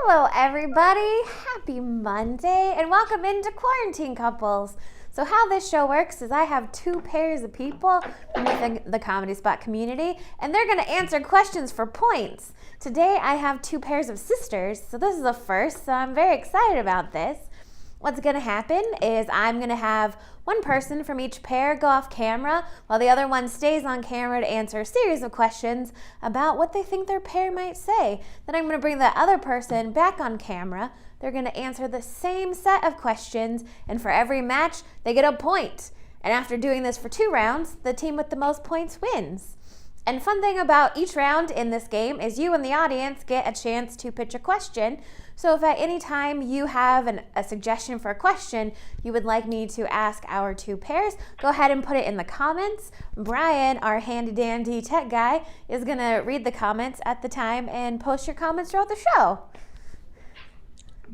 Hello, everybody. Happy Monday, and welcome into Quarantine Couples. So how this show works is I have two pairs of people from within the Comedy Spot community, and they're going to answer questions for points. Today, I have two pairs of sisters, so this is a first, so I'm very excited about this. What's going to happen is I'm going to have one person from each pair go off camera while the other one stays on camera to answer a series of questions about what they think their pair might say. Then I'm going to bring the other person back on camera. They're going to answer the same set of questions, and for every match, they get a point. And after doing this for 2 rounds, the team with the most points wins. And fun thing about each round in this game is you and the audience get a chance to pitch a question. So if at any time you have a suggestion for a question you would like me to ask our two pairs, go ahead and put it in the comments. Brian, our handy-dandy tech guy, is going to read the comments at the time and post your comments throughout the show.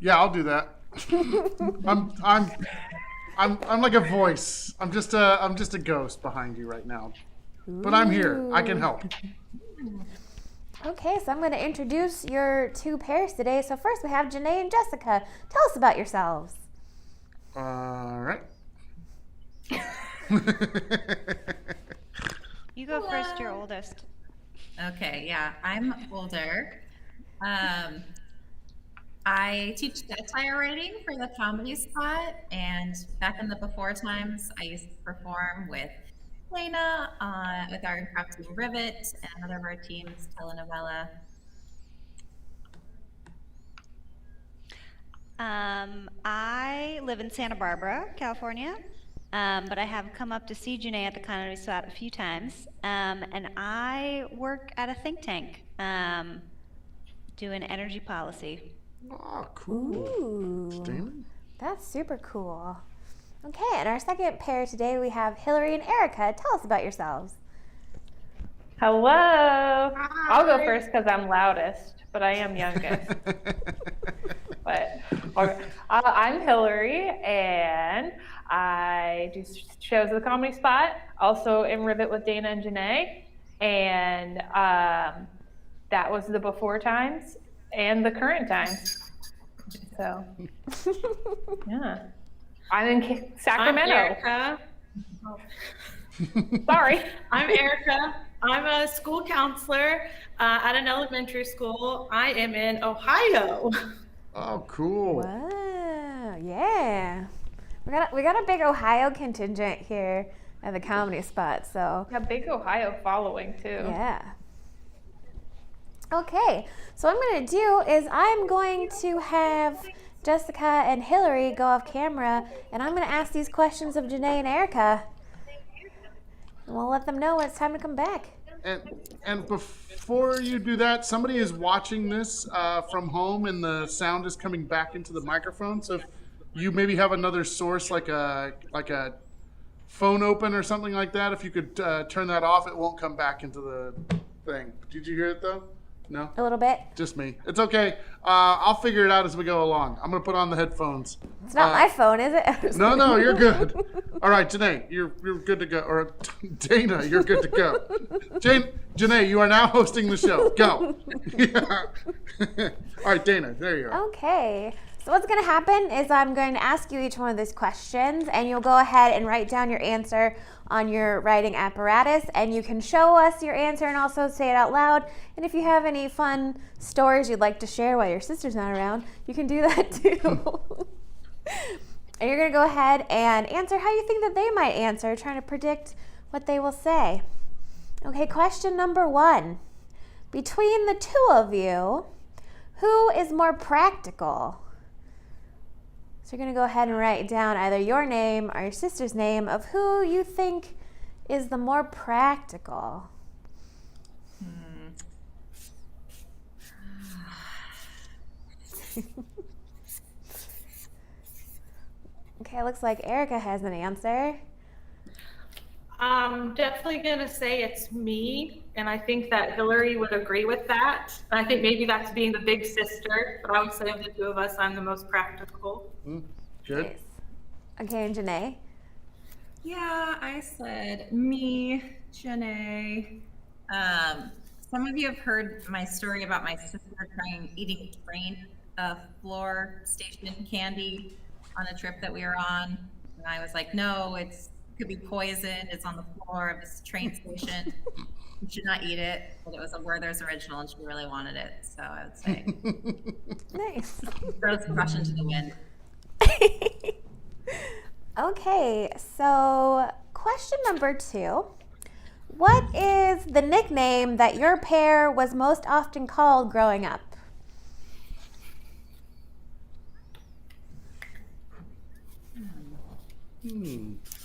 Yeah, I'll do that. I'm like a voice. I'm just a ghost behind you right now. But I'm here. I can help. Okay, so I'm going to introduce your two pairs today. So first we have Janay and Jessica. Tell us about yourselves. All right. You go first, you're oldest. Okay, yeah, I'm older. I teach satire writing for the Comedy Spot, and back in the before times, I used to perform with Lena with our improv team Rivet and another of our teams, Telenovela. I live in Santa Barbara, California, but I have come up to see Janay at the Comedy Spot a few times, and I work at a think tank doing energy policy. Oh, cool. Ooh, Damon? that's super cool. Okay, and our second pair today we have Hillary and Erica. Tell us about yourselves. Hello. I'll go first because I'm loudest, but I am youngest. But I'm Hillary, and I do shows at the Comedy Spot, also in Rivet with Dana and Janay, and that was the before times and the current times. So, yeah. I'm in Sacramento. I'm Erica. Sorry. I'm Erica. I'm a school counselor at an elementary school. I am in Ohio. Oh, cool. Wow, yeah. We got a big Ohio contingent here at the Comedy Spot, so. A big Ohio following, too. Yeah. Okay, so what I'm going to do is I'm going to have Jessica and Hillary go off camera, and I'm going to ask these questions of Janay and Erica. And we'll let them know when it's time to come back. And before you do that, somebody is watching this from home, and the sound is coming back into the microphone. So if you maybe have another source, like a phone open or something like that, if you could turn that off, it won't come back into the thing. Did you hear it though? No? A little bit. Just me. It's okay. I'll figure it out as we go along. I'm going to put on the headphones. It's not my phone, is it? No, you're good. All right, Janae, you're good to go. Or Dana, you're good to go. Janae, you are now hosting the show. Go. Yeah. All right, Dana, there you are. Okay. So what's going to happen is I'm going to ask you each one of these questions, and you'll go ahead and write down your answer on your writing apparatus, and you can show us your answer and also say it out loud. And if you have any fun stories you'd like to share while your sister's not around, you can do that too. And you're going to go ahead and answer how you think that they might answer, trying to predict what they will say. Okay, question number 1. Between the two of you, who is more practical? So you're going to go ahead and write down either your name or your sister's name of who you think is the more practical. Okay, looks like Erica has an answer. I'm definitely going to say it's me, and I think that Hillary would agree with that. I think maybe that's being the big sister, but I would say of the two of us, I'm the most practical. Good. Nice. Okay, and Janay? Yeah, I said me, Janay. Some of you have heard my story about my sister eating a train floor station candy on a trip that we were on. And I was like, no, it could be poison. It's on the floor of this train station. You should not eat it. But it was a Werther's original, and she really wanted it. So I would say, Nice. throws caution to the wind. Okay, so question number 2. What is the nickname that your pair was most often called growing up?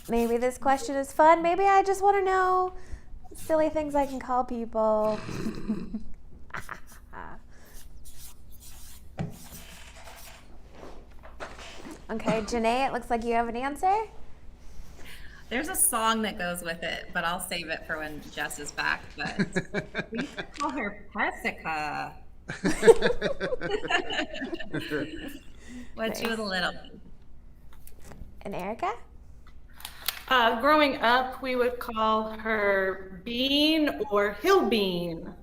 Maybe this question is fun. Maybe I just want to know silly things I can call people. Okay, Janay, it looks like you have an answer. There's a song that goes with it, but I'll save it for when Jess is back. But we used to call her Pessica when she was little. And Erica? Growing up, we would call her Bean or Hill Bean.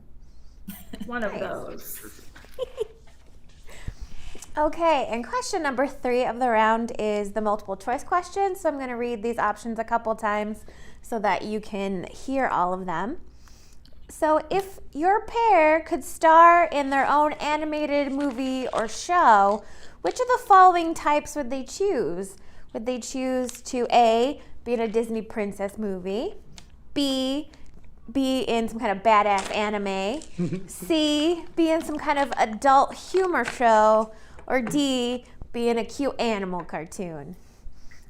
One of those. Okay, and question number 3 of the round is the multiple choice question. So I'm going to read these options a couple times so that you can hear all of them. So if your pair could star in their own animated movie or show, which of the following types would they choose? Would they choose to A, be in a Disney princess movie, B, be in some kind of badass anime, C, be in some kind of adult humor show, or D, be in a cute animal cartoon?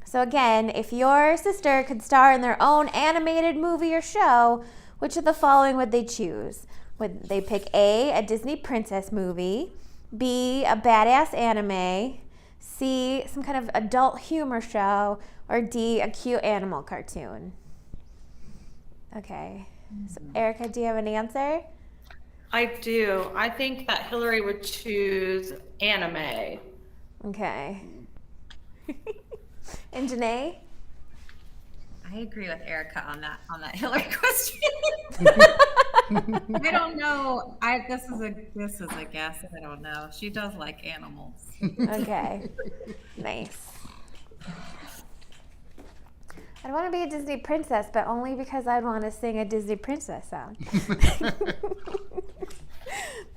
So again, if your sister could star in their own animated movie or show, which of the following would they choose? Would they pick A, Disney princess movie, B, a badass anime, C, some kind of adult humor show, or D, a cute animal cartoon? Okay. So Erica, do you have an answer? I do. I think that Hillary would choose anime. Okay. And Janay? I agree with Erica on that Hillary question. I don't know. This is a guess. I don't know. She does like animals. Okay. Nice. I'd want to be a Disney princess, but only because I'd want to sing a Disney princess song.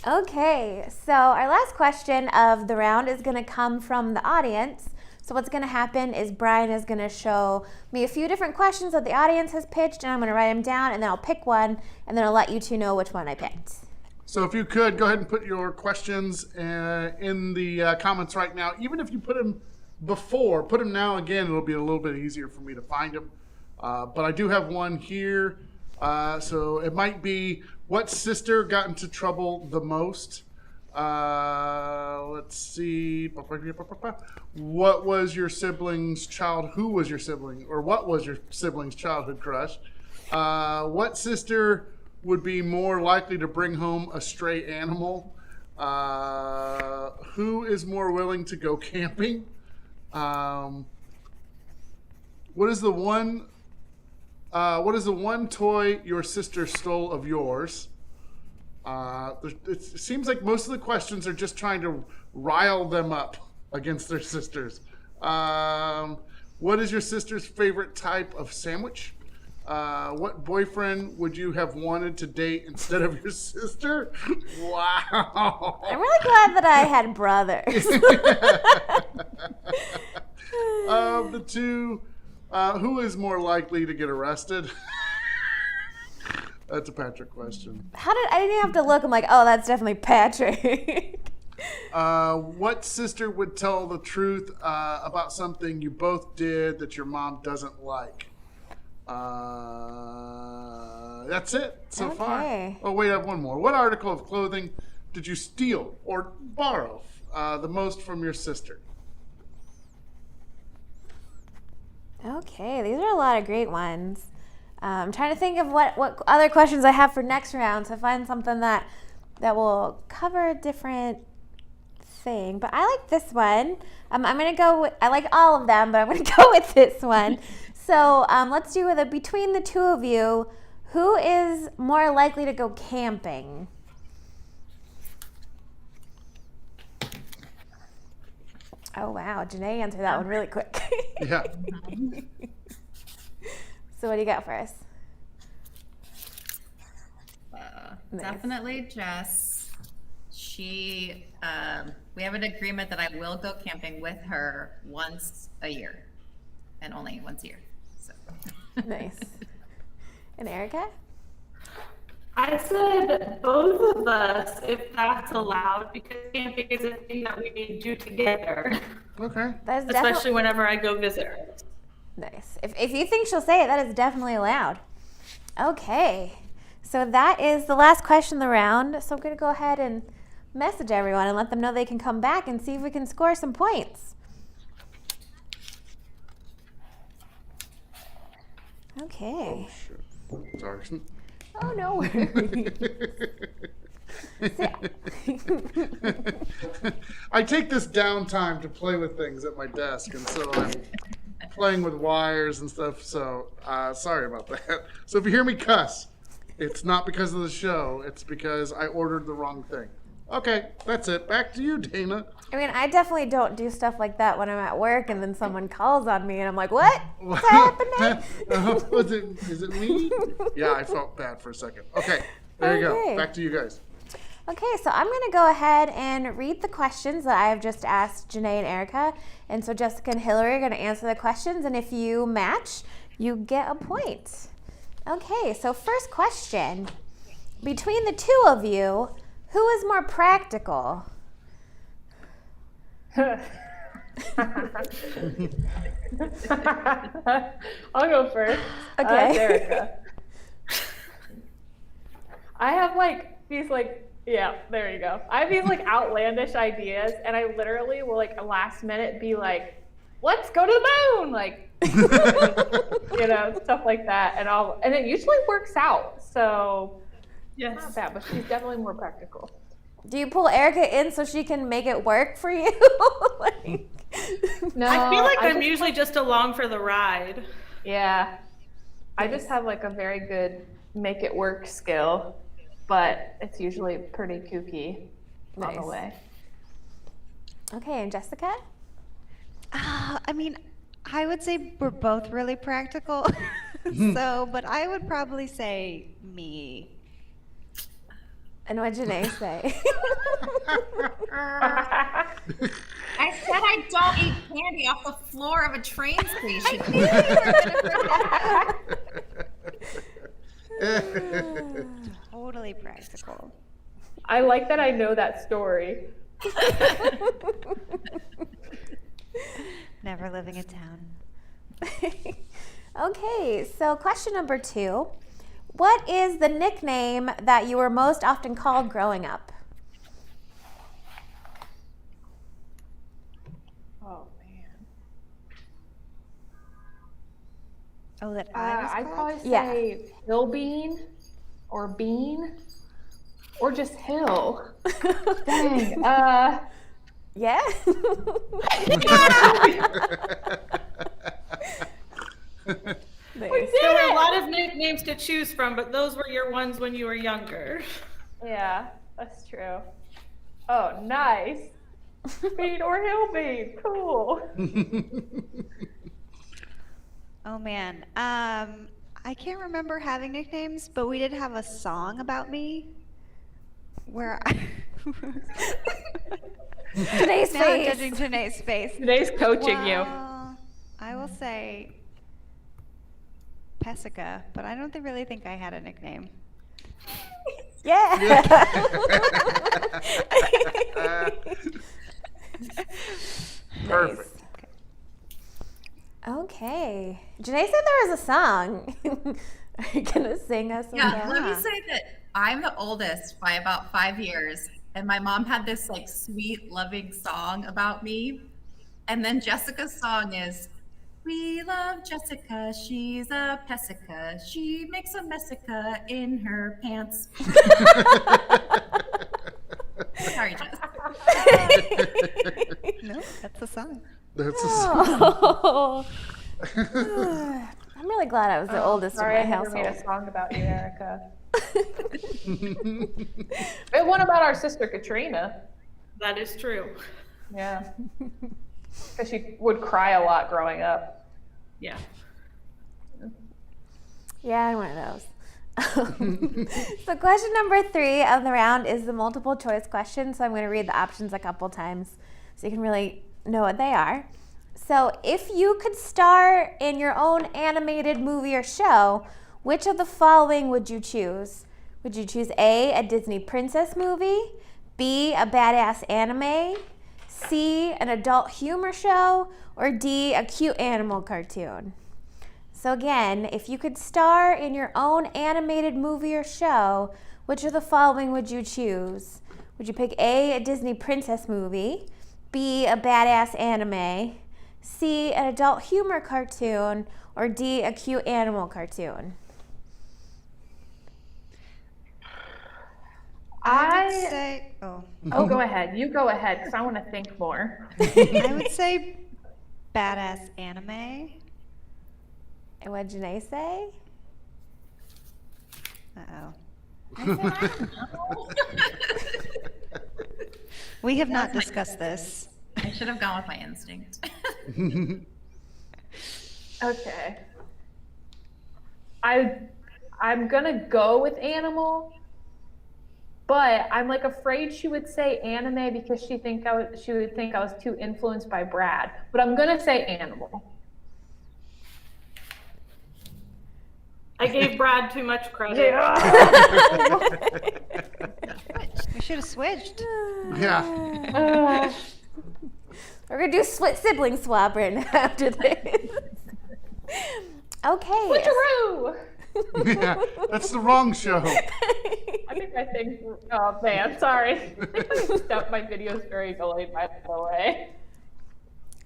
Okay, so our last question of the round is going to come from the audience. So what's going to happen is Brian is going to show me a few different questions that the audience has pitched, and I'm going to write them down, and then I'll pick one, and then I'll let you two know which one I picked. So if you could, go ahead and put your questions in the comments right now. Even if you put them before, put them now again, it'll be a little bit easier for me to find them. But I do have one here. So it might be, what sister got into trouble the most? Let's see. What was your sibling's who was your sibling? Or what was your sibling's childhood crush? What sister would be more likely to bring home a stray animal? Who is more willing to go camping? What is the one toy your sister stole of yours? It seems like most of the questions are just trying to rile them up against their sisters. What is your sister's favorite type of sandwich? What boyfriend would you have wanted to date instead of your sister? Wow. I'm really glad that I had brothers. Of the two, who is more likely to get arrested? That's a Patrick question. I didn't even have to look. I'm like, oh, that's definitely Patrick. What sister would tell the truth about something you both did that your mom doesn't like? That's it so far. Oh, wait, I have one more. What article of clothing did you steal or borrow the most from your sister? Okay, these are a lot of great ones. I'm trying to think of what other questions I have for next round to find something that will cover a different thing. But I like this one. I'm going to go with, I like all of them, but I'm going to go with this one. So let's do with between the two of you, who is more likely to go camping? Oh, wow. Janae answered that one really quick. Yeah. So what do you got for us? Nice. Definitely Jess. She, we have an agreement that I will go camping with her once a year, and only once a year. So. Nice. And Erica? I said both of us, if that's allowed, because camping is a thing that we need to do together, Okay. That is especially whenever I go visit her. Nice. If you think she'll say it, that is definitely allowed. Okay. So that is the last question of the round. So I'm going to go ahead and message everyone and let them know they can come back and see if we can score some points. Okay. Oh, shit. Sorry. Oh, no worries. I take this downtime to play with things at my desk, and so I'm playing with wires and stuff, so sorry about that. So if you hear me cuss, it's not because of the show, it's because I ordered the wrong thing. Okay, that's it. Back to you, Dana. I mean, I definitely don't do stuff like that when I'm at work and then someone calls on me and I'm like, what? What's happening? Is it me? Yeah, I felt bad for a second. Okay, there you Okay. go. Back to you guys. Okay, so I'm going to go ahead and read the questions that I have just asked Janae and Erica. And so Jessica and Hillary are going to answer the questions. And if you match, you get a point. Okay, so first question. Between the two of you, who is more practical? I'll go first. Okay. Erica. I have there you go. I have these outlandish ideas, and I literally will last minute be like, let's go to the moon, stuff like that, and it usually works out. So Yes. not bad, but she's definitely more practical. Do you pull Erica in so she can make it work for you? No, I feel like I'm just- usually just along for the ride. Yeah. I just have a very good make it work skill, but it's usually pretty kooky on Nice. the way. Okay, and Jessica? I mean, I would say we're both really practical. But I would probably say me. And what did Janae say? I said I don't eat candy off the floor of a train station. Totally practical. I like that I know that story. Never living in town. Okay, so question number 2. What is the nickname that you were most often called growing up? Oh man. Oh, that I was I'd called? probably Yeah. say Hill Bean or Bean or just Hill. Dang. Yeah? Nice. There were a lot of nicknames to choose from, but those were your ones when you were younger. Yeah, that's true. Oh, nice. Bean or Hill Bean. Cool. Oh man. I can't remember having nicknames, but we did have a song about me where Today's now I'm face. judging Janae's face. Today's coaching you. Well, I will say Pesica, but I don't really think I had a nickname. Yeah. Perfect. Okay. Janae said there was a song. Are you going to sing us a Yeah, song? let me say that I'm the oldest by about 5 years, and my mom had this sweet, loving song about me. And then Jessica's song is, "We love Jessica, she's a pessica, she makes a messica in her pants." Sorry, Jess. No, that's the song. That's a Oh. I'm really glad I was the oldest Sorry, I in my never made a household. song about you, Erica. But one about our sister Katrina. That is true. Yeah. Because she would cry a lot growing up. Yeah. Yeah, I'm one of those. So question number 3 of the round is the multiple choice question. So I'm going to read the options a couple times so you can really know what they are. So if you could star in your own animated movie or show, which of the following would you choose? Would you choose A, Disney princess movie, B, a badass anime, C, an adult humor show, or D, a cute animal cartoon? So again, if you could star in your own animated movie or show, which of the following would you choose? Would you pick A, Disney princess movie, B, a badass anime, C, an adult humor cartoon, or D, a cute animal cartoon? I would say, Oh, go ahead. You go ahead, because I want to think more. I would say badass anime. And what did Janay say? Uh-oh. We have not discussed this. I should have gone with my instinct. Okay. I'm gonna go with animal, but I'm like afraid she would say anime because she would think I was too influenced by Brad. But I'm gonna say animal. I gave Brad too much credit. We should have switched. Yeah. We're going to do sibling swap right now after this. Okay. Switcheroo! Yeah. That's the wrong show. I think, oh man, sorry. My video is very delayed, by the way.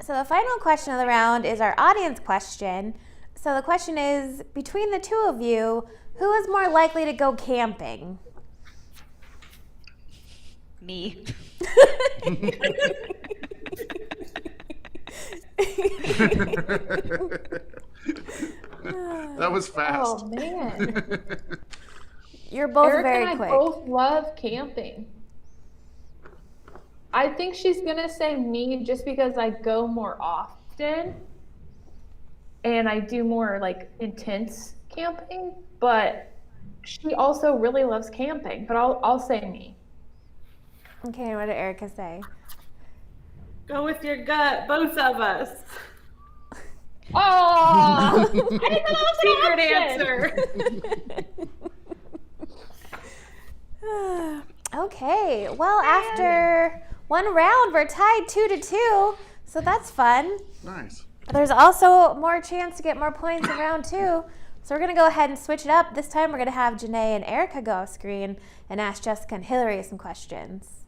So the final question of the round is our audience question. So the question is, between the two of you, who is more likely to go camping? Me. That was fast. Oh man. You're both Eric very and I quick. both love camping. I think she's gonna say me just because I go more often and I do more like intense camping, but she also really loves camping, but I'll say me. Okay, and what did Erica say? Go with your gut, both of us. Oh, I didn't know that was an Secret option. answer. Okay, well, after one round, we're tied 2-2, so that's fun. Nice. There's also more chance to get more points in round 2, so we're going to go ahead and switch it up. This time we're going to have Janay and Erica go off screen and ask Jessica and Hillary some questions.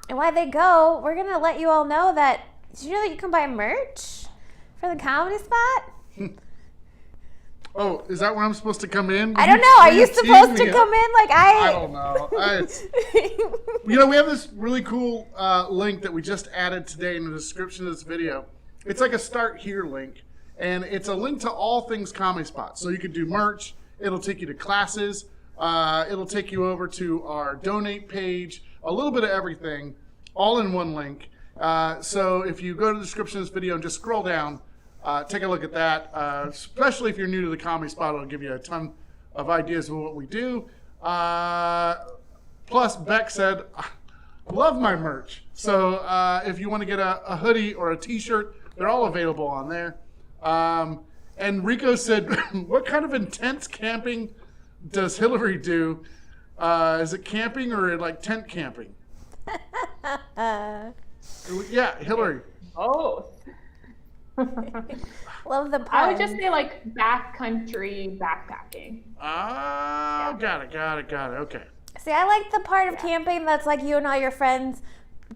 And while they go, we're going to let you all know that, did you know that you can buy merch for the comedy spot? Oh, is that where I'm supposed to come in? I don't know. Are you supposed to come in? Like I don't know. We have this really cool link that we just added today in the description of this video. It's like a start here link, and it's a link to all things Comedy Spot. So you can do merch. It'll take you to classes. It'll take you over to our donate page. A little bit of everything, all in one link. So if you go to the description of this video and just scroll down, take a look at that. Especially if you're new to the Comedy Spot, it'll give you a ton of ideas of what we do. Plus, Beck said, love my merch. So if you want to get a hoodie or a t-shirt, they're all available on there. And Rico said, what kind of intense camping does Hillary do? Is it camping or like tent camping? Yeah, Hillary. Both. Love the pun. I would just say like backcountry backpacking. Got it. Okay. See, I like the part of camping that's like you and all your friends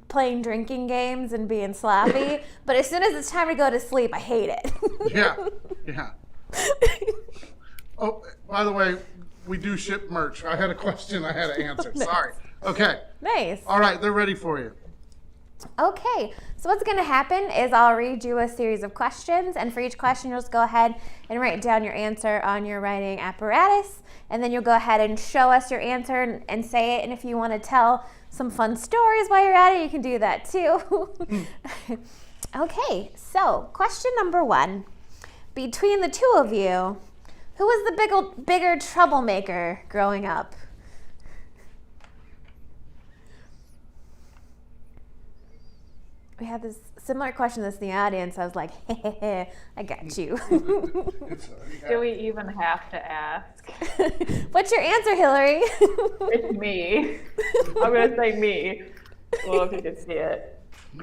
playing drinking games and being sloppy. But as soon as it's time to go to sleep, I hate it. Yeah. Oh, by the way, we do ship merch. I had a question I had to answer. Sorry. Okay. Nice. All right, they're ready for you. Okay, so what's going to happen is I'll read you a series of questions, and for each question, you'll just go ahead and write down your answer on your writing apparatus, and then you'll go ahead and show us your answer and say it, and if you want to tell some fun stories while you're at it, you can do that too. Okay, so question number 1. Between the two of you, who was the bigger troublemaker growing up? We had this similar question that's in the audience. I was like, hey, I got you. Do we even have to ask? What's your answer, Hillary? It's me. I'm going to say me. Well, if you can see it.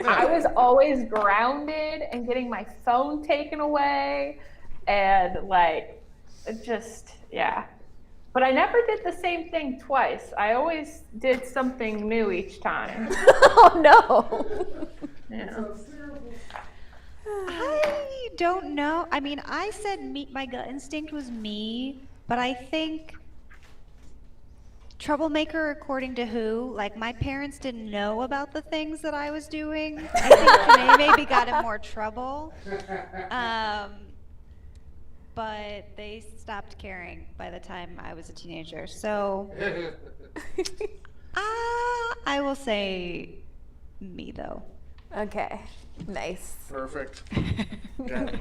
I was always grounded and getting my phone taken away and like, just, yeah. But I never did the same thing twice. I always did something new each time. Oh, no. Yeah. I don't know. I mean, I said me, my gut instinct was me, but I think troublemaker according to who? Like, my parents didn't know about the things that I was doing. I think Janay maybe got in more trouble. But they stopped caring by the time I was a teenager. So I will say me, though. Okay, nice. Perfect. Got it.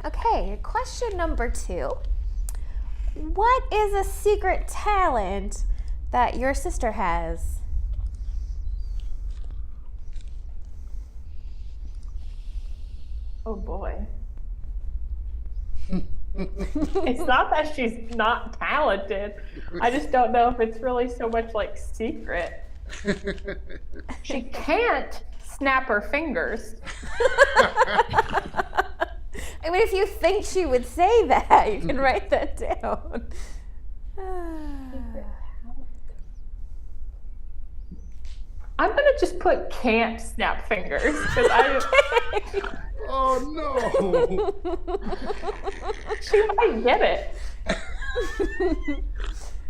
Okay, question number 2. What is a secret talent that your sister has? Oh boy. It's not that she's not talented. I just don't know if it's really so much like secret. She can't snap her fingers. I mean, if you think she would say that, you can write that down. I'm gonna just put can't snap fingers because Oh no! she might get it.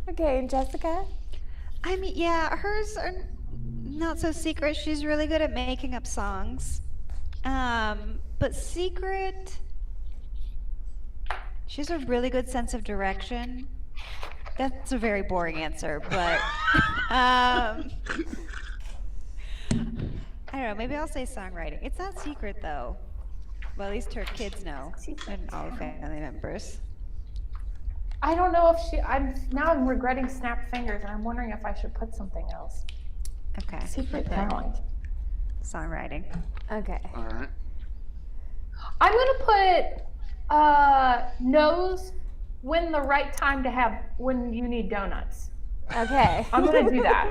Okay, and Jessica? I mean, yeah, hers are not so secret. She's really good at making up songs. But secret, she has a really good sense of direction. That's a very boring answer, but I don't know. Maybe I'll say songwriting. It's not secret though. Well, at least her kids know, and all the family members. I don't know if I'm regretting snap fingers, and I'm wondering if I should put something else. Okay. Secret talent. Songwriting. Okay. All right. I'm gonna put knows when the right time to have when you need donuts. Okay. I'm gonna do that.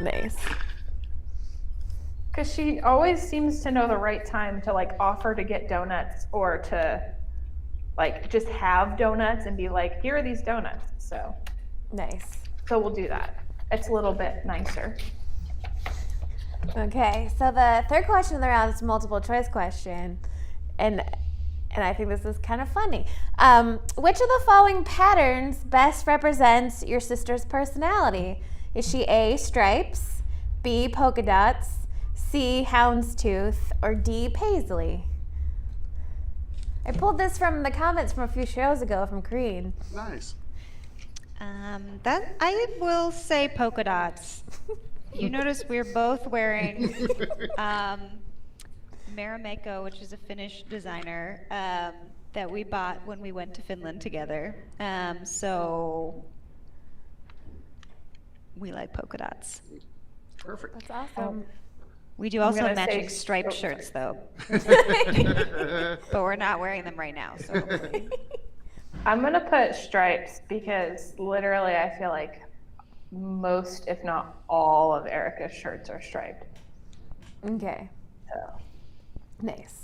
Nice. Because she always seems to know the right time to like offer to get donuts or to like just have donuts and be like, here are these donuts. So Nice. we'll do that. It's a little bit nicer. Okay, so the third question of the round is a multiple choice question, and I think this is kind of funny. Which of the following patterns best represents your sister's personality? Is she A, stripes, B, polka dots, C, houndstooth, or D, paisley? I pulled this from the comments from a few shows ago from Green. Nice. That I will say polka dots. You notice we're both wearing Marimekko, which is a Finnish designer that we bought when we went to Finland together. So we like polka dots. Perfect. That's awesome. We do I'm also gonna matching say striped striped. shirts, though. But we're not wearing them right now. So hopefully. I'm gonna put stripes because literally I feel like most, if not all, of Erica's shirts are striped. Okay, So nice.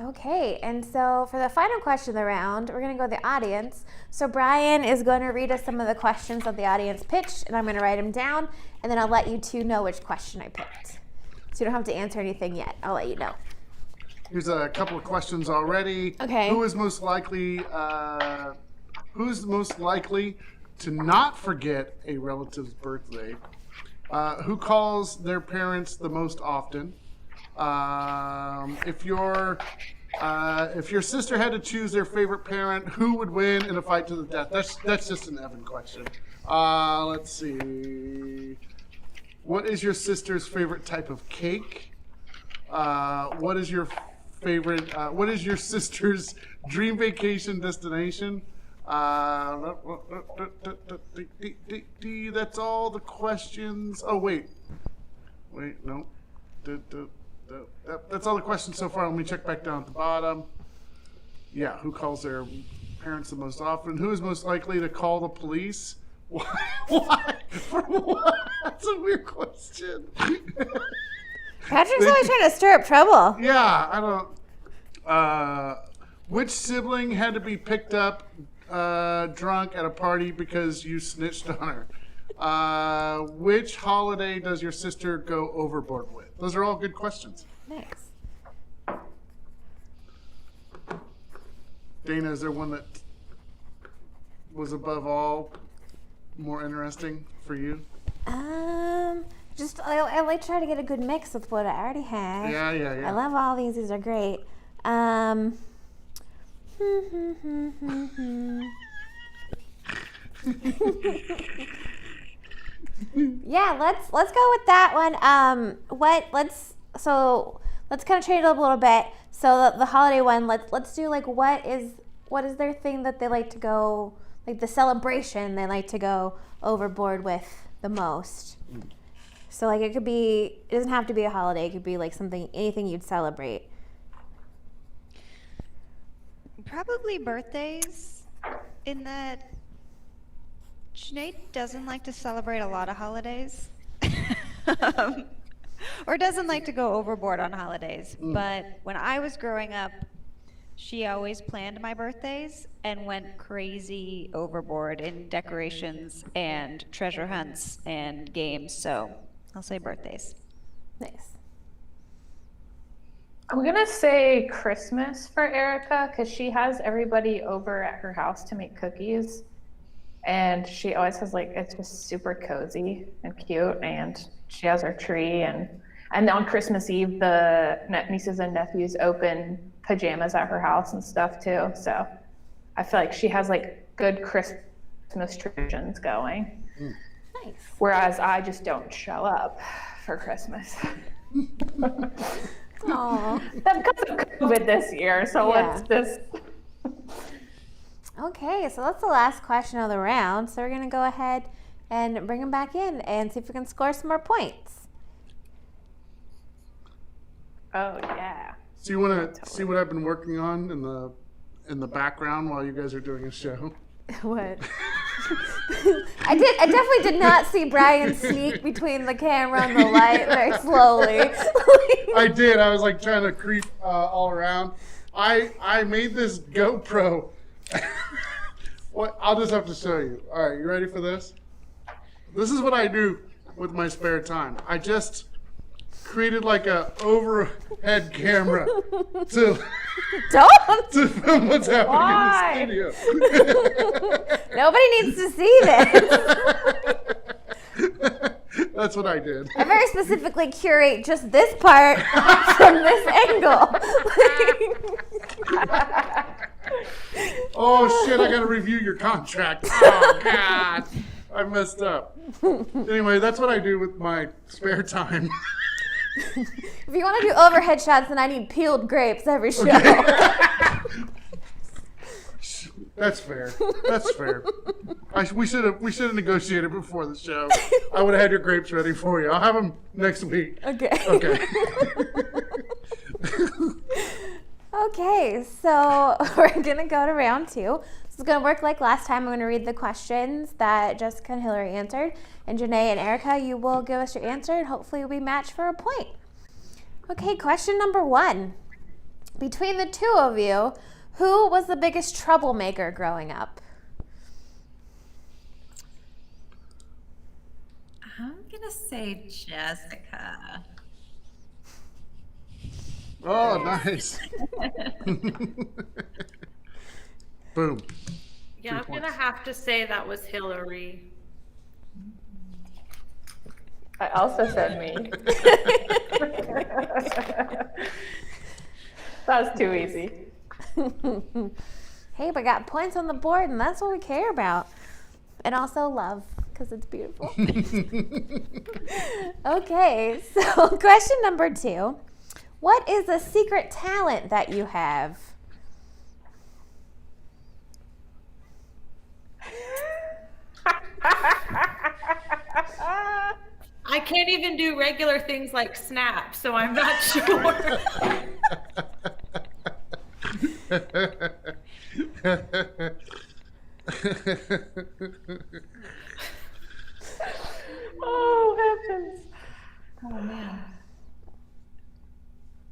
Okay, and so for the final question of the round, we're going to go to the audience. So Brian is going to read us some of the questions that the audience pitched, and I'm going to write them down, and then I'll let you two know which question I picked. So you don't have to answer anything yet. I'll let you know. Here's a couple of questions already. Okay. Who's most likely to not forget a relative's birthday? Who calls their parents the most often? If your sister had to choose their favorite parent, who would win in a fight to the death? That's just an Evan question. Let's see. What is your sister's favorite type of cake? What is your favorite? What is your sister's dream vacation destination? That's all the questions. Oh wait, no. That's all the questions so far. Let me check back down at the bottom. Yeah, who calls their parents the most often? Who is most likely to call the police? Why? For what? That's a weird question. Patrick's always trying to stir up trouble. Yeah, I don't. Which sibling had to be picked up drunk at a party because you snitched on her? Which holiday does your sister go overboard with? Those are all good questions. Nice. Dana, is there one that was above all more interesting for you? Just I like try to get a good mix with what I already have. Yeah. I love all these. These are great. Yeah, let's go with that one. Let's kind of change it up a little bit. So the holiday one, let's do like what is their thing that they like to go, like the celebration they like to go overboard with the most. So like it doesn't have to be a holiday. It could be like anything you'd celebrate. Probably birthdays, in that Janae doesn't like to celebrate a lot of holidays. Or doesn't like to go overboard on holidays. But when I was growing up, she always planned my birthdays and went crazy overboard in decorations and treasure hunts and games. So I'll say birthdays. Nice. I'm gonna say Christmas for Erica because she has everybody over at her house to make cookies, and she always has it's just super cozy and cute, and she has her tree, and on Christmas Eve the nieces and nephews open pajamas at her house and stuff too. So I feel like she has good Christmas traditions going. Nice. Whereas I just don't show up for Christmas. Aww. That's because of COVID this year, so Yeah. let's just... Okay, so that's the last question of the round. So we're going to go ahead and bring them back in and see if we can score some more points. Oh, yeah. So you want to see what I've been working on in the background while you guys are doing a show? What? I definitely did not see Brian sneak between the camera and the light very slowly. I did. I was trying to creep all around. I made this GoPro. I'll just have to show you. All right, you ready for this? This is what I do with my spare time. I just created a overhead camera to film what's happening in the studio. Nobody needs to see this. That's what I did. I very specifically curate just this part from this angle. Oh shit, I gotta review your contract. Oh god, I messed up. Anyway, that's what I do with my spare time. If you want to do overhead shots, then I need peeled grapes every show. That's fair. That's fair. We should have negotiated before the show. I would have had your grapes ready for you. I'll have them next week. Okay. Okay. Okay, so we're going to go to round 2. This is going to work like last time. I'm going to read the questions that Jessica and Hillary answered. And Janay and Erica, you will give us your answer, and hopefully we'll be matched for a point. Okay, question number 1. Between the two of you, who was the biggest troublemaker growing up? I'm going to say Jessica. Oh, nice. Boom. Yeah, I'm 3 gonna points. have to say that was Hillary. I also said me. That was too easy. Hey, but got points on the board, and that's what we care about. And also love, because it's beautiful. Okay, so question number 2. What is a secret talent that you have? I can't even do regular things like snap, so I'm not sure. Oh, heavens. Oh man.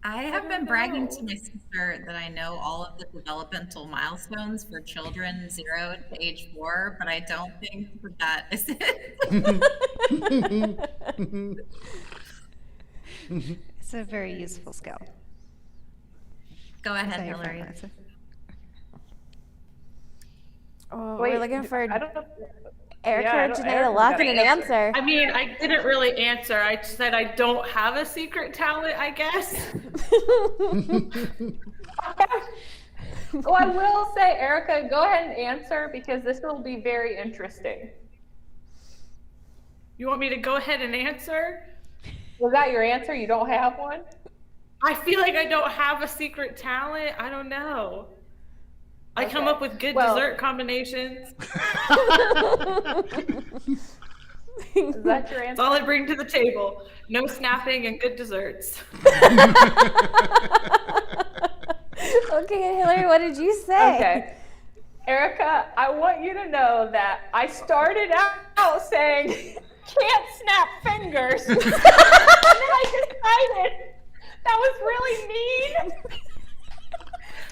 I have been bragging to my sister that I know all of the developmental milestones for children 0 to age 4, but I don't think that is it. It's a very useful skill. Go Is ahead, that your Hillary. final answer? Oh, Wait, we're looking for I don't know. Erica Yeah, I or don't- Janay to Erica's lock got in an an answer. I mean, I didn't really answer. I said I don't have a secret talent, I guess. Oh, I will say, Erica, go ahead and answer because this will be very interesting. You want me to go ahead and answer? Was that your answer? You don't have one? I feel like I don't have a secret talent. I don't know. I come Okay. up with good Well- dessert combinations. Is that your That's answer? all I bring to the table. No snapping and good desserts. Okay, and Hillary, what did you say? Okay. Erica, I want you to know that I started out saying, can't snap fingers. And then I decided that was really mean.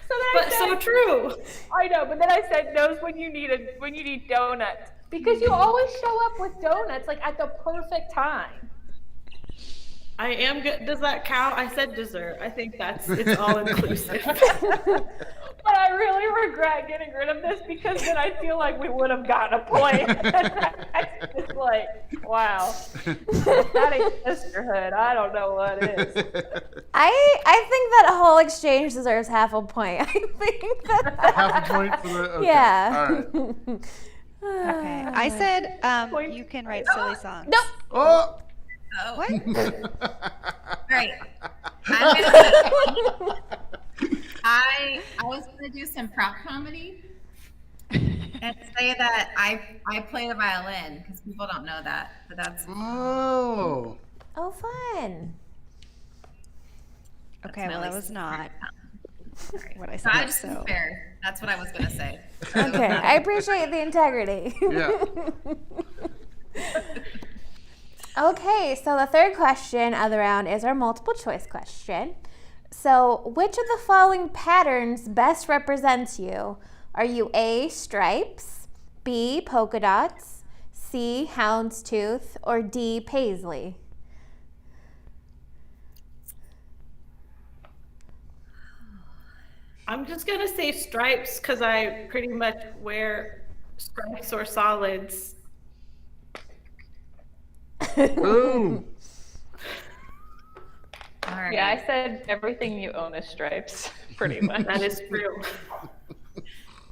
So then But I said, so true. I know, but then I said knows when you need donuts. Because you always show up with donuts like at the perfect time. I am good. Does that count? I said dessert. I think it's all inclusive. But I really regret getting rid of this because then I feel like we would have gotten a point. It's just like, wow. If that ain't sisterhood, I don't know what is. I think that whole exchange deserves half a point. I think that. Half a point for the. Okay. Yeah. All right. Okay. I said Point. you can write silly songs. Nope. Oh. Oh, What? all right. I was gonna do some prop comedy and say that I play the violin because people don't know that, but that's Oh. Oh, fun. Okay, well, that was not what I so I said. just So fair. That's what I was gonna say. Okay, I appreciate the integrity. Yeah. Okay, so the third question of the round is our multiple choice question. So, which of the following patterns best represents you? Are you A, stripes, B, polka dots, C, houndstooth, or D, paisley? I'm just gonna say stripes because I pretty much wear stripes or solids. Boom. All right. Yeah, I said everything you own is stripes, pretty much. That is true.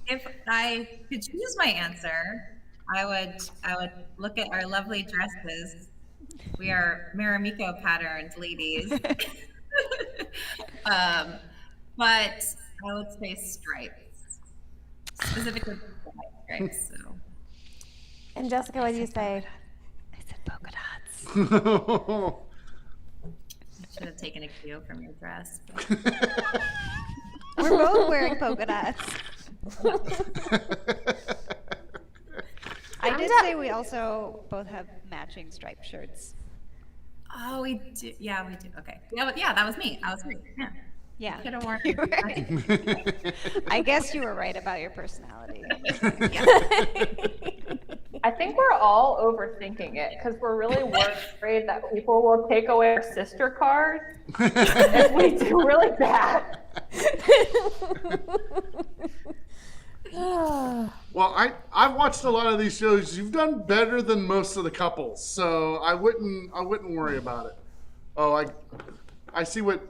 If I could choose my answer, I would look at our lovely dresses. We are Marimekko patterned ladies. But I would say stripes. Specifically stripes. So And Jessica, what do you say? I said polka dots. I should have taken a cue from your dress. We're both wearing polka dots. I did say we also both have matching striped shirts. Oh, we do. Yeah, we do. Okay. Yeah, that was me. I was right. Yeah. Yeah. Could have worn. You were right. I guess you were right about your personality. I think we're all over overthinking it because we're really worried that people will take away our sister card if we do really bad. Well, I've watched a lot of these shows. You've done better than most of the couples, so I wouldn't worry about it. Oh, I see what.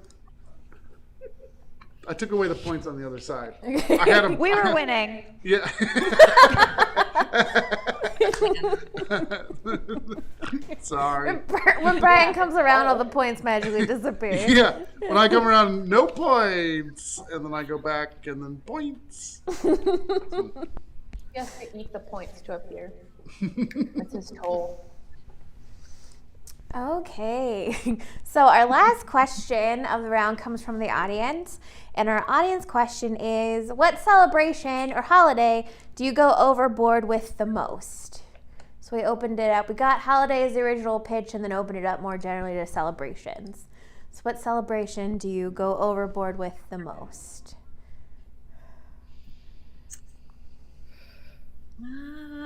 I took away the points on the other side. I had 'em- We were winning. Yeah. Sorry. When Brian comes around, all the points magically disappear. Yeah. When I come around, no points, and then I go back, and then points. He has to eat the points to appear. That's his toll. Okay, so our last question of the round comes from the audience, and our audience question is, what celebration or holiday do you go overboard with the most? So we opened it up. We got holiday as the original pitch and then opened it up more generally to celebrations. So what celebration do you go overboard with the most?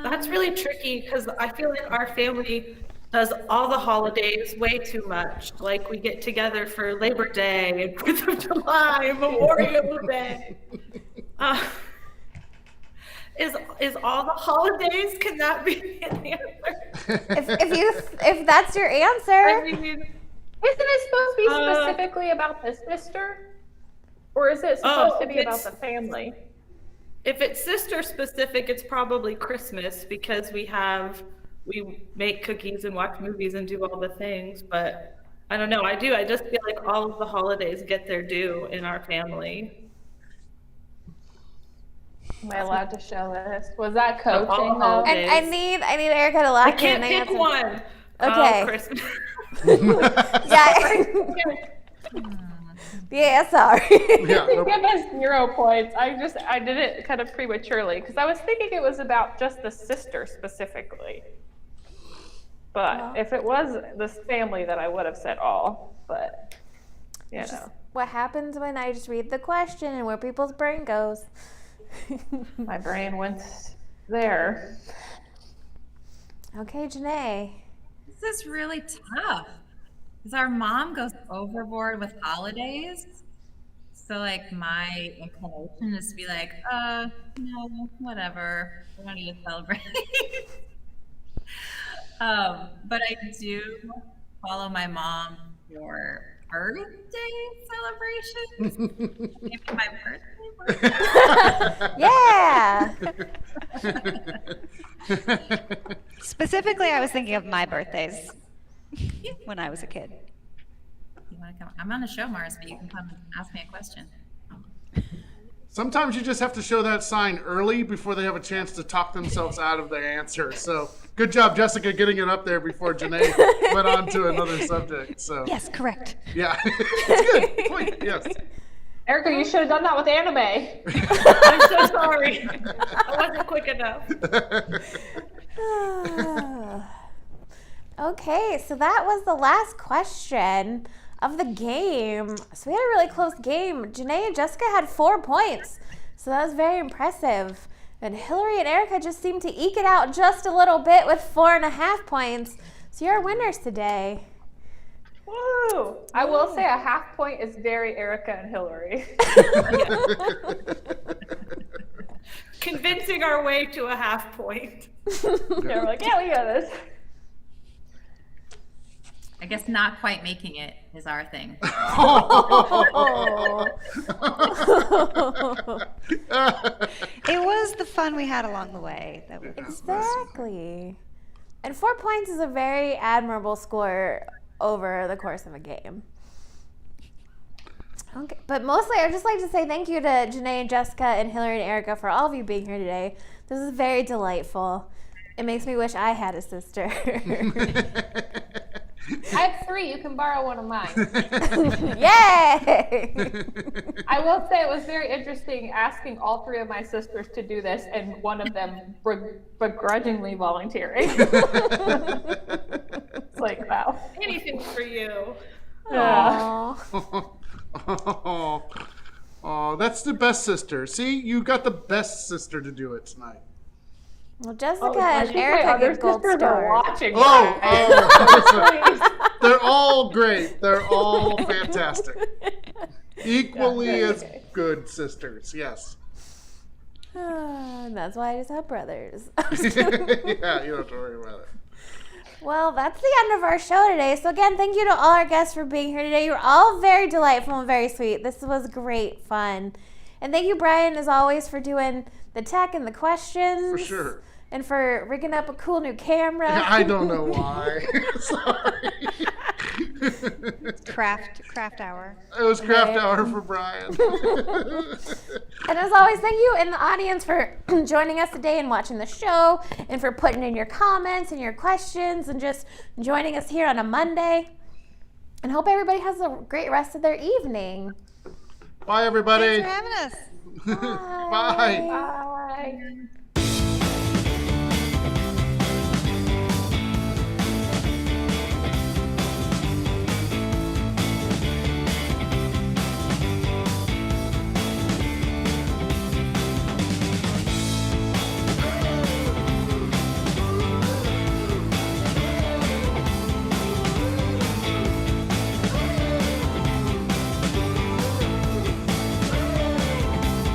That's really tricky because I feel like our family does all the holidays way too much. Like we get together for Labor Day and 4th of July and Memorial Day. Is all the holidays? Can that be an answer? If that's your answer, I mean, Isn't it supposed to be specifically about the sister? Or is it supposed to be about the family? if it's sister specific, it's probably Christmas because we make cookies and watch movies and do all the things. But I don't know. I just feel like all of the holidays get their due in our family. Am I allowed to show this? Was that All coaching though? holidays. And I need Erica to lock I in can't the pick answer. one. Okay. Oh, Christmas. Yeah, sorry. Yeah, no- Give us 0 points. I did it kind of prematurely because I was thinking it was about just the sister specifically. But if it was this family, then I would have said all. But you know, What happens when I just read the question and where people's brain goes? my brain went there. Okay, Janae. This is really tough because our mom goes overboard with holidays. So like my inclination is to be like, no, whatever. We don't need to celebrate. But I do follow my mom for birthday celebrations. Maybe my birthday. Yeah. Specifically, I was thinking of my birthdays when I was a kid. You want to come? I'm on the show, Mars, but you can come and ask me a question. Sometimes you just have to show that sign early before they have a chance to talk themselves out of their answer. So good job, Jessica, getting it up there before Janay went on to another subject. So Yes, correct. yeah, it's good point. Yes. Erica, you should have done that with anime. I'm so sorry. I wasn't quick enough. Okay, so that was the last question of the game. So we had a really close game. Janae and Jessica had 4 points, so that was very impressive. And Hillary and Erica just seemed to eke it out just a little bit with 4.5 points. So you're winners today. Woo! I will say a half point is very Erica and Hillary. Convincing our way to a half point. We're like, yeah, we got this. I guess not quite making it is our thing. It was the fun we had along the way. That was Exactly. And 4 points is a very admirable score over the course of a game. Okay, but mostly I'd just like to say thank you to Janae and Jessica and Hillary and Erica for all of you being here today. This is very delightful. It makes me wish I had a sister. I have 3. You can borrow one of mine. Yay! I will say it was very interesting asking all 3 of my sisters to do this and one of them begrudgingly volunteering. It's like, wow. Anything for you. Yeah. Oh, that's the best sister. See, you got the best sister to do it tonight. Well, Jessica Oh, I and think my Erica other get gold sisters are stars. watching. Oh, right? oh, they're all great. They're all fantastic. Equally as good sisters, yes. And that's why I just have brothers. Yeah, you don't have to worry about it. Well, that's the end of our show today. So again, thank you to all our guests for being here today. You were all very delightful and very sweet. This was great fun. And thank you, Brian, as always, for doing the tech and the questions. For sure. And for rigging up a cool new camera. I don't know why. Sorry. Craft hour. It was craft hour for Brian. And as always, thank you in the audience for joining us today and watching the show and for putting in your comments and your questions and just joining us here on a Monday. And hope everybody has a great rest of their evening. Bye, everybody. Thanks for having us. Bye. Bye.